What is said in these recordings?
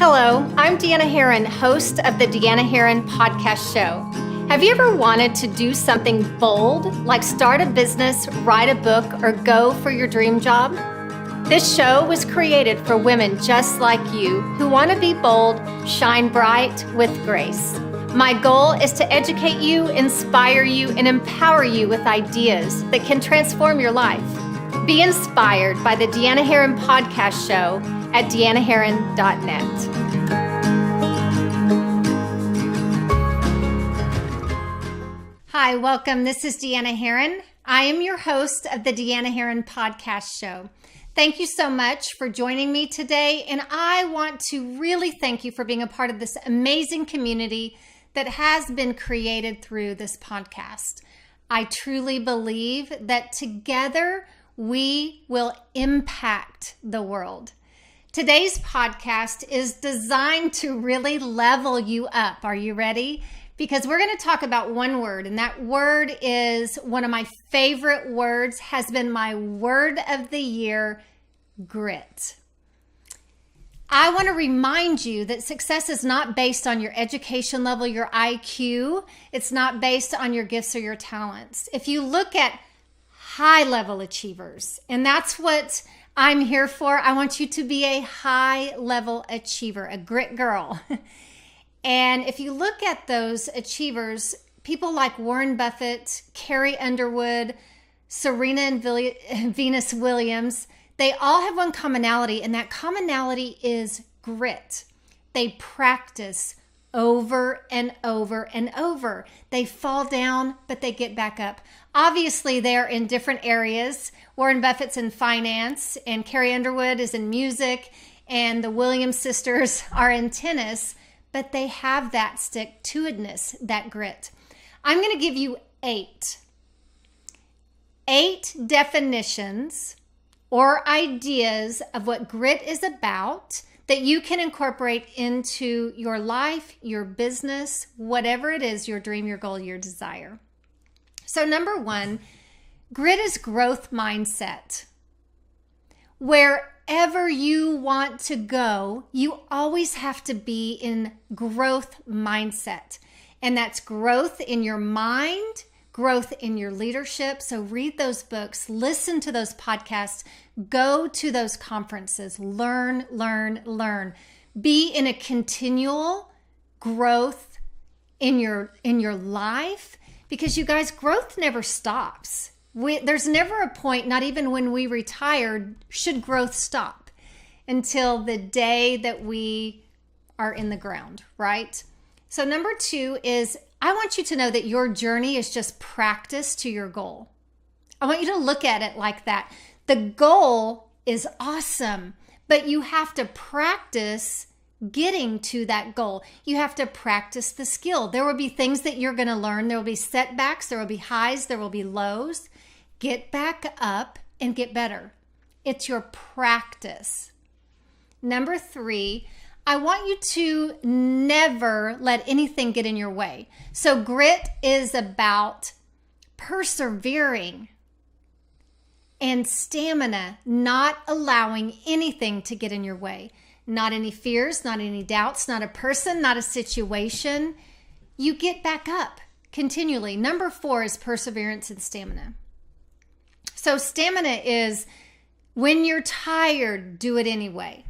Hello, I'm Deanna Herron, host of the Deanna Herron podcast show. Have you ever wanted to do something bold, like start a business, write a book, or go for your dream job? This show was created for women just like you who want to be bold, shine bright with grace. My goal is to educate you, inspire you, and empower you with ideas that can transform your life. Be inspired by the Deanna Herron podcast show at deannaherron.net. Hi, welcome. This is Deanna Herron. I am your host of the Deanna Herron podcast show. Thank you so much for joining me today, and I want to really thank you for being a part of this amazing community that has been created through this podcast. I truly believe that together we will impact the world. Today's podcast is designed to really level you up. Are you ready? Because we're going to talk about one word, and that word is one of my favorite words, has been my word of the year, grit. I want to remind you that success is not based on your education level, your IQ. It's not based on your gifts or your talents. If you look at high level achievers, and that's what I'm here for. I want you to be a high level achiever, a grit girl. And if you look at those achievers, people like Warren Buffett, Carrie Underwood, Serena and Venus Williams, they all have one commonality, and that commonality is grit. They practice over and over and over. They fall down, but they get back up. Obviously, they're in different areas. Warren Buffett's in finance, and Carrie Underwood is in music, and the Williams sisters are in tennis, but they have that stick-to-itiveness, that grit. I'm going to give you eight definitions or ideas of what grit is about that you can incorporate into your life, your business, whatever it is, your dream, your goal, your desire. So number one, grit is growth mindset. Wherever you want to go, you always have to be in growth mindset. And that's growth in your mind, growth in your leadership. So read those books, listen to those podcasts, go to those conferences, learn. Be in a continual growth in your life, because you guys, growth never stops. There's never a point, not even when we retire, should growth stop until the day that we are in the ground, right? So number two is, I want you to know that your journey is just practice to your goal. I want you to look at it like that. The goal is awesome, but you have to practice getting to that goal. You have to practice the skill. There will be things that you're going to learn. There will be setbacks. There will be highs. There will be lows. Get back up and get better. It's your practice. Number three, I want you to never let anything get in your way. So grit is about persevering and stamina, not allowing anything to get in your way. Not any fears, not any doubts, not a person, not a situation. You get back up continually. Number four is perseverance and stamina. So stamina is when you're tired, do it anyway.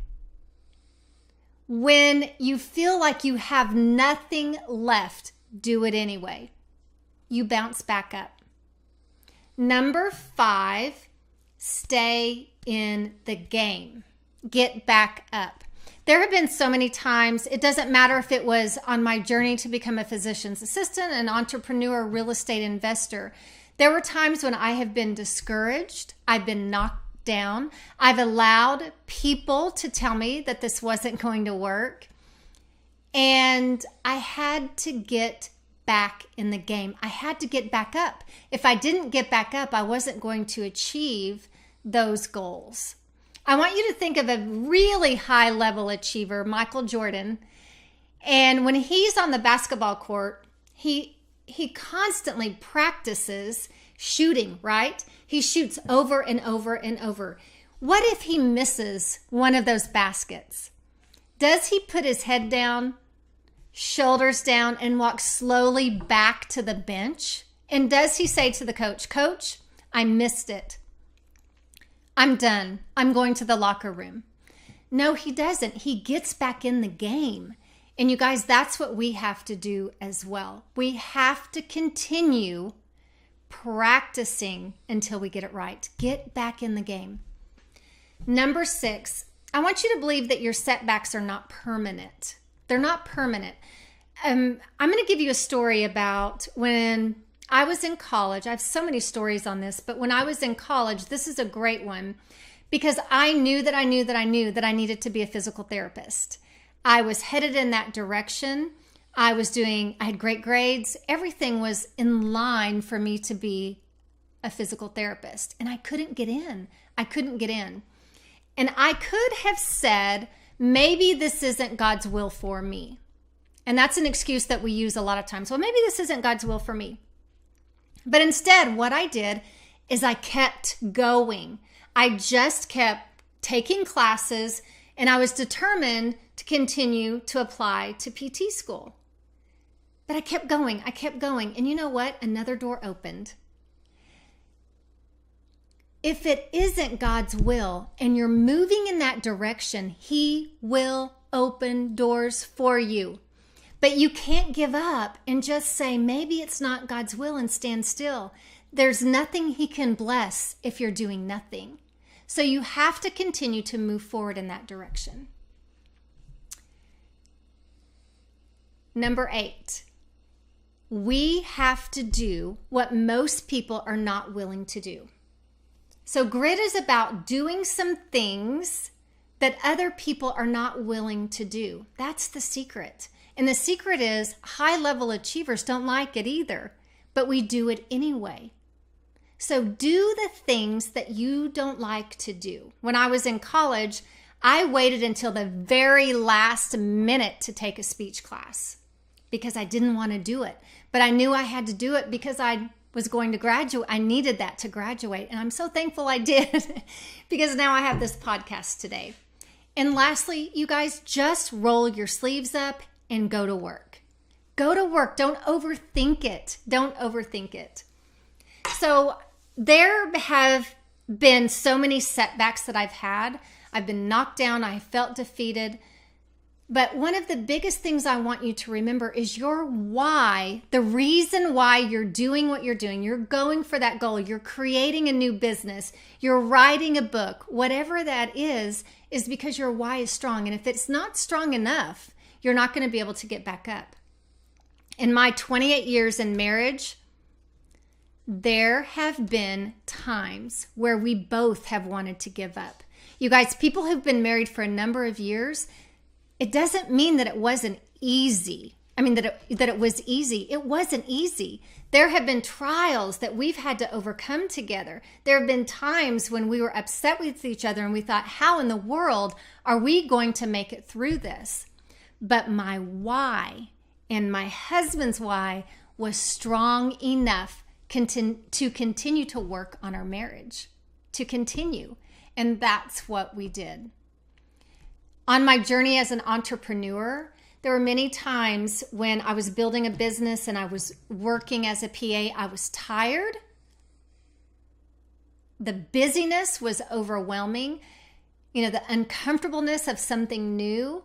When you feel like you have nothing left, do it anyway. You bounce back up. Number five, stay in the game. Get back up. There have been so many times, it doesn't matter if it was on my journey to become a physician's assistant, an entrepreneur, real estate investor. There were times when I have been discouraged. I've been knocked down. I've allowed people to tell me that this wasn't going to work. And I had to get back in the game. I had to get back up. If I didn't get back up, I wasn't going to achieve those goals. I want you to think of a really high level achiever, Michael Jordan. And when he's on the basketball court, he constantly practices shooting, right? He shoots over and over and over. What if he misses one of those baskets? Does he put his head down, shoulders down, and walk slowly back to the bench? And does he say to the coach, Coach, I missed it. I'm done. I'm going to the locker room. No, he doesn't. He gets back in the game. And you guys, that's what we have to do as well. We have to continue practicing until we get it right. Get back in the game. Number 6, I want you to believe that your setbacks are not permanent. They're not permanent. I'm going to give you a story about when I was in college. I have so many stories on this, but when I was in college, this is a great one because I knew that I needed to be a physical therapist. I was headed in that direction. I had great grades. Everything was in line for me to be a physical therapist, and I couldn't get in. And I could have said, maybe this isn't God's will for me. And that's an excuse that we use a lot of times. Well, maybe this isn't God's will for me. But instead, what I did is I kept going. I just kept taking classes, and I was determined to continue to apply to PT school. But I kept going. And you know what? Another door opened. If it isn't God's will and you're moving in that direction, He will open doors for you. But you can't give up and just say, maybe it's not God's will and stand still. There's nothing He can bless if you're doing nothing. So you have to continue to move forward in that direction. Number 8, we have to do what most people are not willing to do. So grit is about doing some things that other people are not willing to do. That's the secret. And the secret is high-level achievers don't like it either, but we do it anyway. So do the things that you don't like to do. When I was in college, I waited until the very last minute to take a speech class because I didn't want to do it. But I knew I had to do it because I was going to graduate. I needed that to graduate. And I'm so thankful I did because now I have this podcast today. And lastly, you guys, just roll your sleeves up and go to work. Go to work. Don't overthink it. So there have been so many setbacks that I've had. I've been knocked down. I felt defeated. But one of the biggest things I want you to remember is your why, the reason why you're doing what you're doing. You're going for that goal. You're creating a new business. You're writing a book. Whatever that is because your why is strong. And if it's not strong enough, you're not going to be able to get back up. In my 28 years in marriage, there have been times where we both have wanted to give up. You guys, people who've been married for a number of years, it doesn't mean that it wasn't easy. That it was easy. It wasn't easy. There have been trials that we've had to overcome together. There have been times when we were upset with each other and we thought, how in the world are we going to make it through this? But my why and my husband's why was strong enough to continue to work on our marriage, to continue. And that's what we did. On my journey as an entrepreneur, there were many times when I was building a business and I was working as a PA, I was tired. The busyness was overwhelming. The uncomfortableness of something new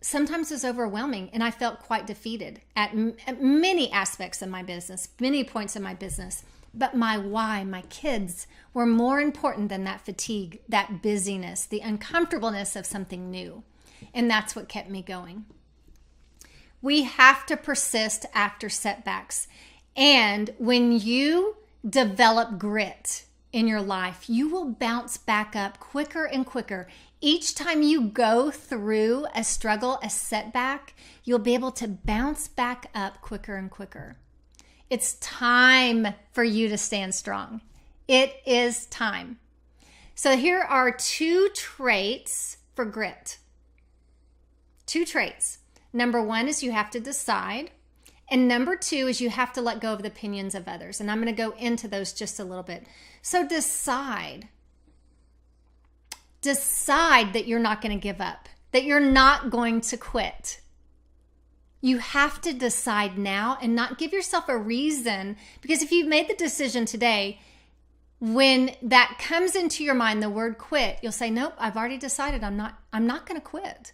sometimes was overwhelming, and I felt quite defeated at many aspects of my business, many points in my business. But my why, my kids, were more important than that fatigue, that busyness, the uncomfortableness of something new. And that's what kept me going. We have to persist after setbacks. And when you develop grit in your life, you will bounce back up quicker and quicker. Each time you go through a struggle, a setback, you'll be able to bounce back up quicker and quicker. It's time for you to stand strong. It is time. So here are 2 traits for grit. 2 traits. Number 1 is you have to decide. And number 2 is you have to let go of the opinions of others. And I'm going to go into those just a little bit. So decide. Decide that you're not going to give up. that you're not going to quit. You have to decide now and not give yourself a reason, because if you've made the decision today, when that comes into your mind, the word quit, you'll say, nope, I've already decided I'm not going to quit.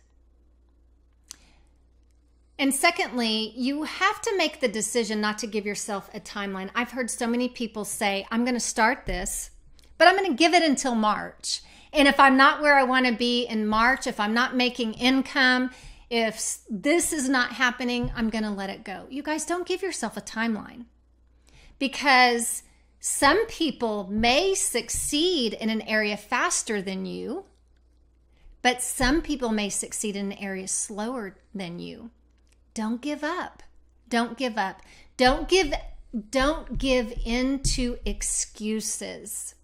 And secondly, you have to make the decision not to give yourself a timeline. I've heard so many people say, I'm going to start this, but I'm going to give it until March. And if I'm not where I want to be in March, if I'm not making income, if this is not happening, I'm going to let it go. You guys, don't give yourself a timeline, because some people may succeed in an area faster than you, but some people may succeed in an area slower than you. Don't give up. Don't give up. Don't give into excuses.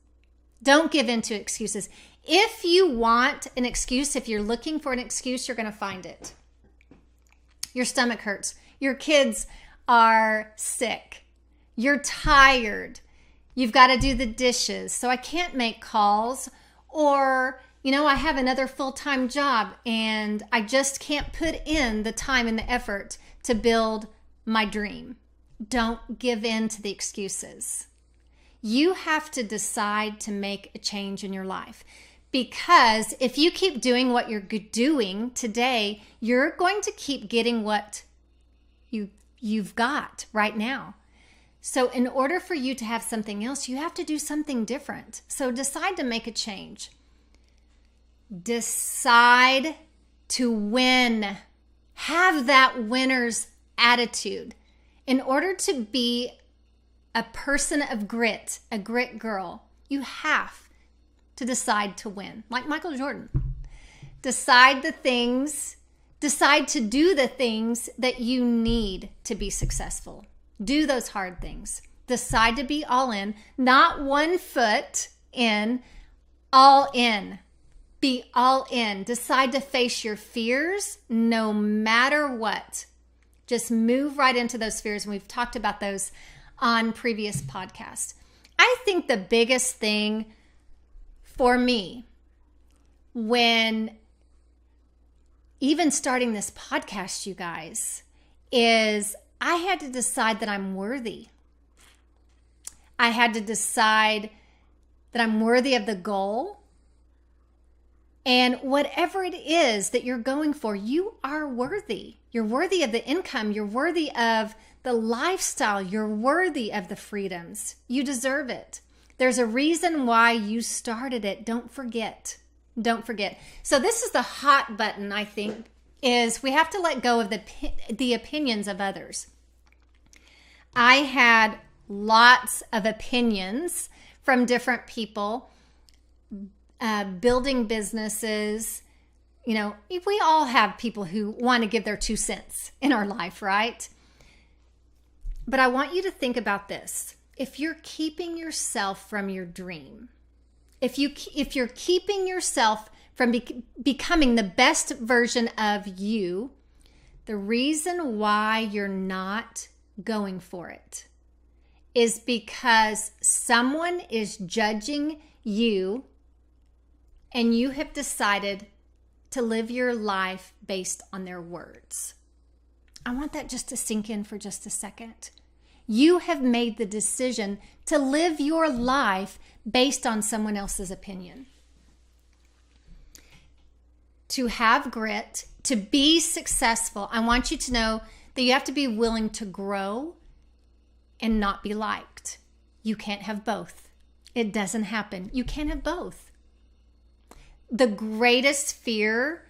Don't give into excuses. If you want an excuse, if you're looking for an excuse, you're going to find it. Your stomach hurts. Your kids are sick. You're tired. You've got to do the dishes, so I can't make calls. Or, I have another full-time job and I just can't put in the time and the effort to build my dream. Don't give in to the excuses. You have to decide to make a change in your life. Because if you keep doing what you're doing today, you're going to keep getting what you've got right now. So in order for you to have something else, you have to do something different. So decide to make a change. Decide to win. Have that winner's attitude. In order to be a person of grit, a grit girl, you have to decide to win. Like Michael Jordan. Decide to do the things that you need to be successful. Do those hard things. Decide to be all in, not 1 foot in, all in. Be all in. Decide to face your fears no matter what. Just move right into those fears. And we've talked about those on previous podcasts. I think the biggest thing for me when even starting this podcast, you guys, is I had to decide that I'm worthy. I had to decide that I'm worthy of the goal. And whatever it is that you're going for, you are worthy. You're worthy of the income. You're worthy of the lifestyle. You're worthy of the freedoms. You deserve it. There's a reason why you started it. Don't forget. Don't forget. So this is the hot button, I think, is we have to let go of the opinions of others. I had lots of opinions from different people, building businesses. We all have people who want to give their 2 cents in our life, right? But I want you to think about this. If you're keeping yourself from your dream, if you're keeping yourself from becoming the best version of you, the reason why you're not going for it is because someone is judging you and you have decided to live your life based on their words. I want that just to sink in for just a second. You have made the decision to live your life based on someone else's opinion. To have grit, to be successful, I want you to know that you have to be willing to grow and not be liked. You can't have both. It doesn't happen. You can't have both. The greatest fear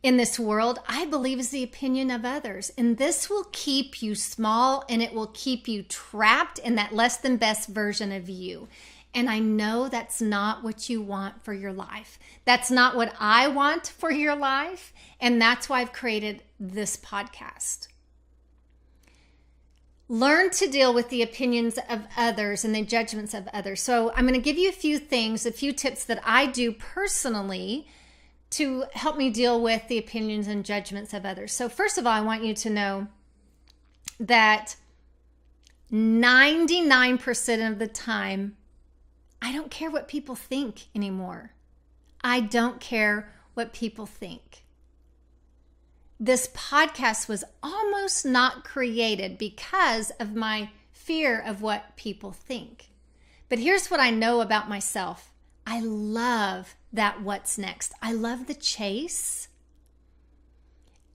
in this world, I believe, is the opinion of others. And this will keep you small and it will keep you trapped in that less than best version of you. And I know that's not what you want for your life. That's not what I want for your life. And that's why I've created this podcast. Learn to deal with the opinions of others and the judgments of others. So I'm going to give you a few things, a few tips that I do personally to help me deal with the opinions and judgments of others. So first of all, I want you to know that 99% of the time, I don't care what people think anymore. I don't care what people think. this podcast was almost not created because of my fear of what people think. But here's what I know about myself. I love that what's next. I love the chase.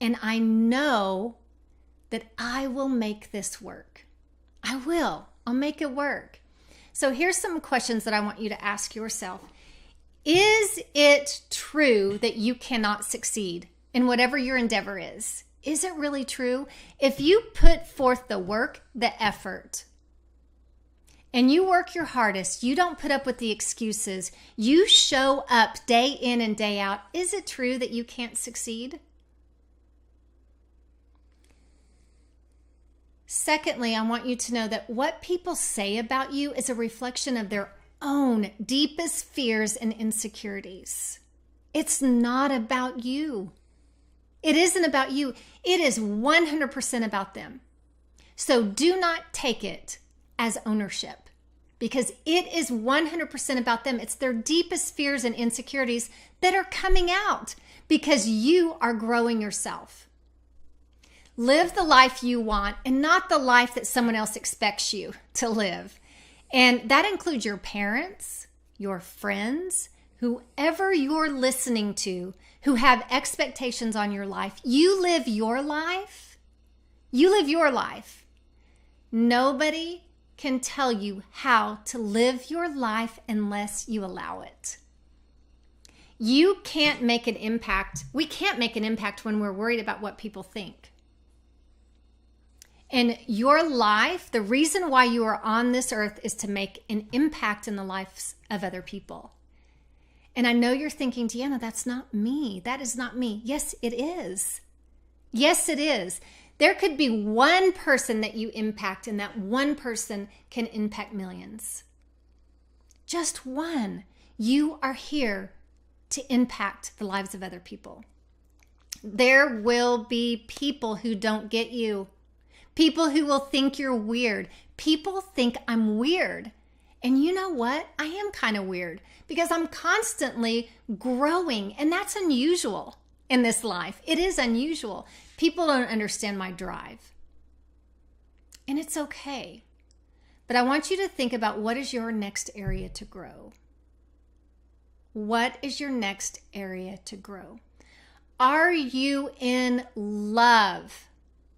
And I know that I will make this work. I will. I'll make it work. So here's some questions that I want you to ask yourself. Is it true that you cannot succeed in whatever your endeavor is? Is it really true? If you put forth the work, the effort, and you work your hardest, you don't put up with the excuses, you show up day in and day out, is it true that you can't succeed? Secondly, I want you to know that what people say about you is a reflection of their own deepest fears and insecurities. It's not about you. It isn't about you. It is 100% about them. So do not take it as ownership because it is 100% about them. It's their deepest fears and insecurities that are coming out because you are growing yourself. Live the life you want and not the life that someone else expects you to live. And that includes your parents, your friends, whoever you're listening to who have expectations on your life. You live your life. You live your life. Nobody can tell you how to live your life unless you allow it. You can't make an impact. We can't make an impact when we're worried about what people think. And your life, the reason why you are on this earth is to make an impact in the lives of other people. And I know you're thinking, Deanna, that's not me. That is not me. Yes, it is. Yes, it is. There could be one person that you impact, and that one person can impact millions. Just one. You are here to impact the lives of other people. There will be people who don't get you. People who will think you're weird. People think I'm weird. And you know what? I am kind of weird because I'm constantly growing, and that's unusual in this life. It is unusual. People don't understand my drive. And it's okay. But I want you to think about what is your next area to grow. What is your next area to grow? Are you in love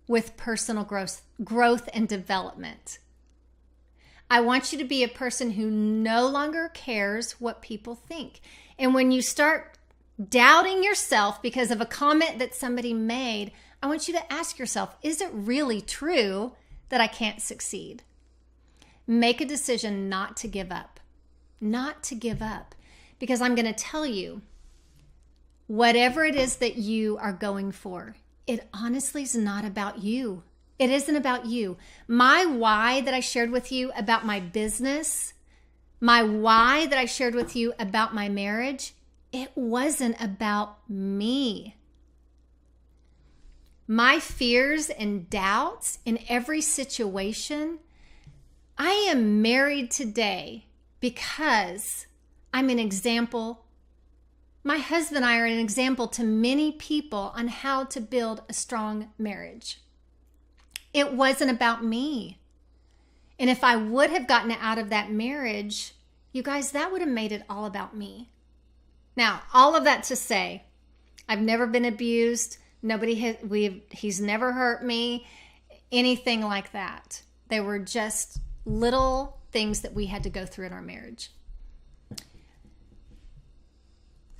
with personal growth and development? I want you to be a person who no longer cares what people think. And when you start doubting yourself because of a comment that somebody made, I want you to ask yourself, is it really true that I can't succeed? Make a decision not to give up. Not to give up. Because I'm going to tell you, whatever it is that you are going for, it honestly is not about you. It isn't about you. My why that I shared with you about my business, my why that I shared with you about my marriage, it wasn't about me. My fears and doubts in every situation, I am married today because I'm an example. My husband and I are an example to many people on how to build a strong marriage. It wasn't about me. And if I would have gotten out of that marriage, you guys, that would have made it all about me. Now, all of that to say, I've never been abused. He's never hurt me, anything like that. They were just little things that we had to go through in our marriage.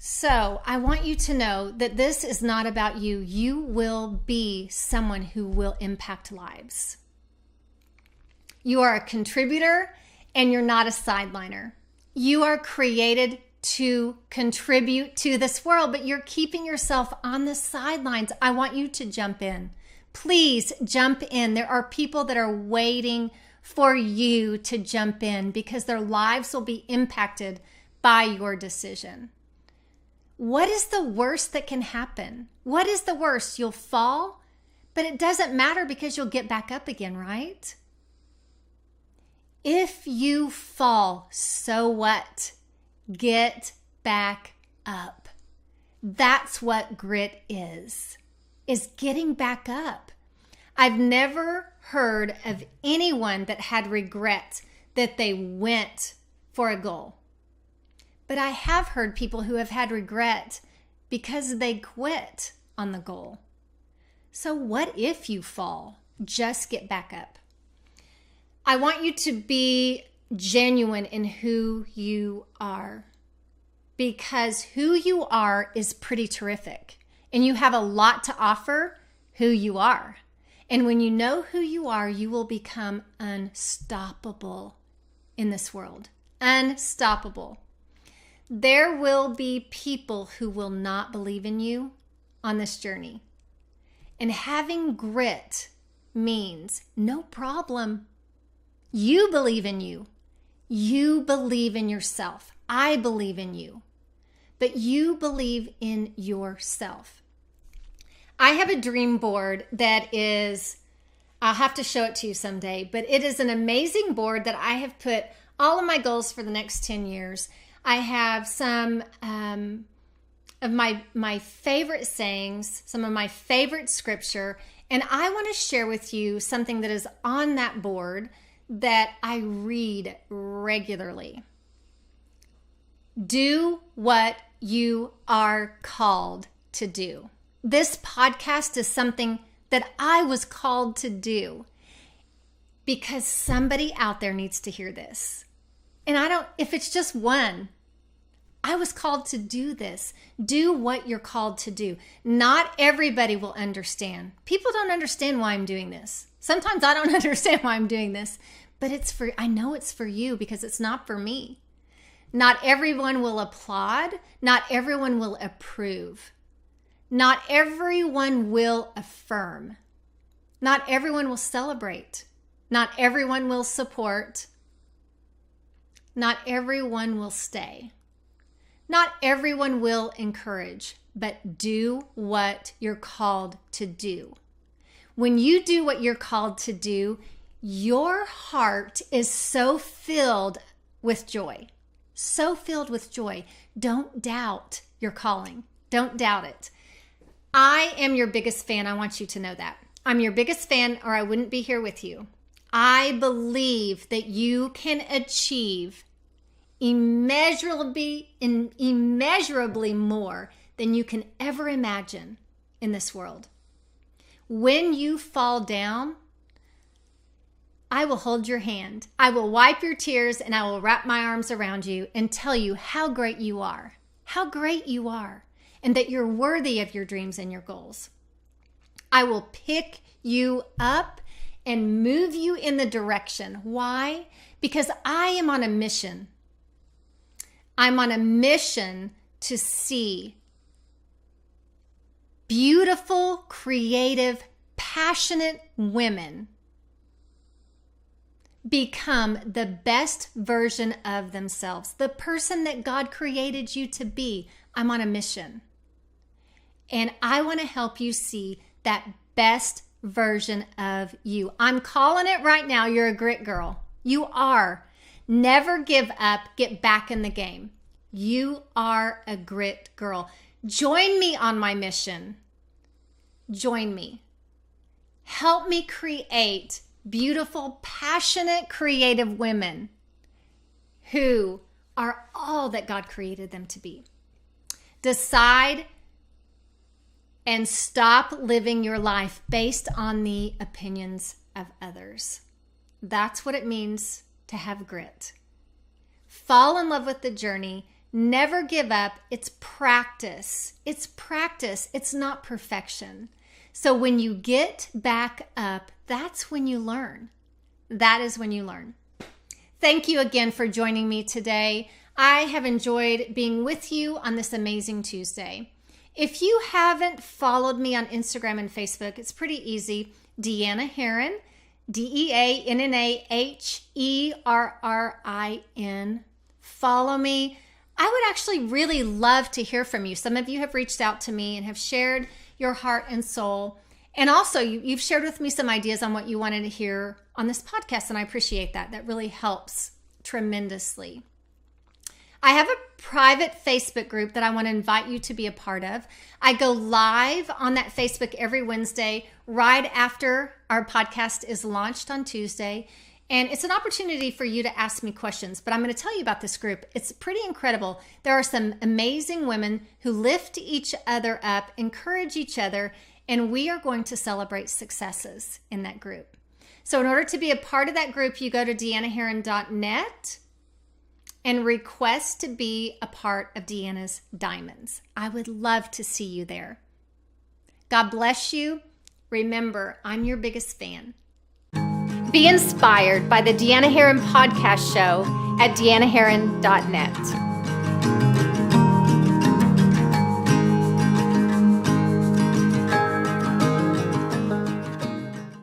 So I want you to know that this is not about you. You will be someone who will impact lives. You are a contributor and you're not a sideliner. You are created to contribute to this world, but you're keeping yourself on the sidelines. I want you to jump in. Please jump in. There are people that are waiting for you to jump in because their lives will be impacted by your decision. What is the worst that can happen? What is the worst? You'll fall, but it doesn't matter because you'll get back up again, right? If you fall, so what? Get back up. That's what grit is. is getting back up. I've never heard of anyone that had regret that they went for a goal. But I have heard people who have had regret because they quit on the goal. So what if you fall? Just get back up. I want you to be genuine in who you are, because who you are is pretty terrific, and you have a lot to offer who you are. And when you know who you are, you will become unstoppable in this world. Unstoppable. There will be people who will not believe in you on this journey. And having grit means no problem. You believe in you. You believe in yourself. I believe in you. But you believe in yourself. I have a dream board that is, I'll have to show it to you someday, but it is an amazing board that I have put all of my goals for the next 10 years. I have some of my favorite sayings, some of my favorite scripture, and I want to share with you something that is on that board that I read regularly. Do what you are called to do. This podcast is something that I was called to do because somebody out there needs to hear this. And if it's just one, I was called to do this. Do what you're called to do. Not everybody will understand. People don't understand why I'm doing this. Sometimes I don't understand why I'm doing this, but I know it's for you because it's not for me. Not everyone will applaud. Not everyone will approve. Not everyone will affirm. Not everyone will celebrate. Not everyone will support. Not everyone will stay. Not everyone will encourage, but do what you're called to do. When you do what you're called to do, your heart is so filled with joy. So filled with joy. Don't doubt your calling. Don't doubt it. I am your biggest fan. I want you to know that. I'm your biggest fan, or I wouldn't be here with you. I believe that you can achieve immeasurably more than you can ever imagine in this world. When you fall down, I will hold your hand. I will wipe your tears, and I will wrap my arms around you and tell you how great you are. How great you are. And that you're worthy of your dreams and your goals. I will pick you up and move you in the direction. Why? Because I am on a mission. I'm on a mission to see beautiful, creative, passionate women become the best version of themselves. The person that God created you to be. I'm on a mission. And I want to help you see that best version of you. I'm calling it right now. You're a grit girl. You are. Never give up. Get back in the game. You are a grit girl. Join me on my mission. Join me. Help me create beautiful, passionate, creative women who are all that God created them to be. Decide and stop living your life based on the opinions of others. That's what it means to have grit. Fall in love with the journey. Never give up. It's practice. It's practice. It's not perfection. So when you get back up, that's when you learn. That is when you learn. Thank you again for joining me today. I have enjoyed being with you on this amazing Tuesday. If you haven't followed me on Instagram and Facebook, it's pretty easy. Deanna Herrin, DeannaHerrin. Follow me. I would actually really love to hear from you. Some of you have reached out to me and have shared your heart and soul. And also, you've shared with me some ideas on what you wanted to hear on this podcast, and I appreciate that. That really helps tremendously. I have a private Facebook group that I want to invite you to be a part of. I go live on that Facebook every Wednesday right after our podcast is launched on Tuesday. And it's an opportunity for you to ask me questions, but I'm going to tell you about this group. It's pretty incredible. There are some amazing women who lift each other up, encourage each other, and we are going to celebrate successes in that group. So in order to be a part of that group, you go to deannaherron.net and request to be a part of Deanna's Diamonds. I would love to see you there. God bless you. Remember, I'm your biggest fan. Be inspired by the Deanna Herron podcast show at deannaherron.net.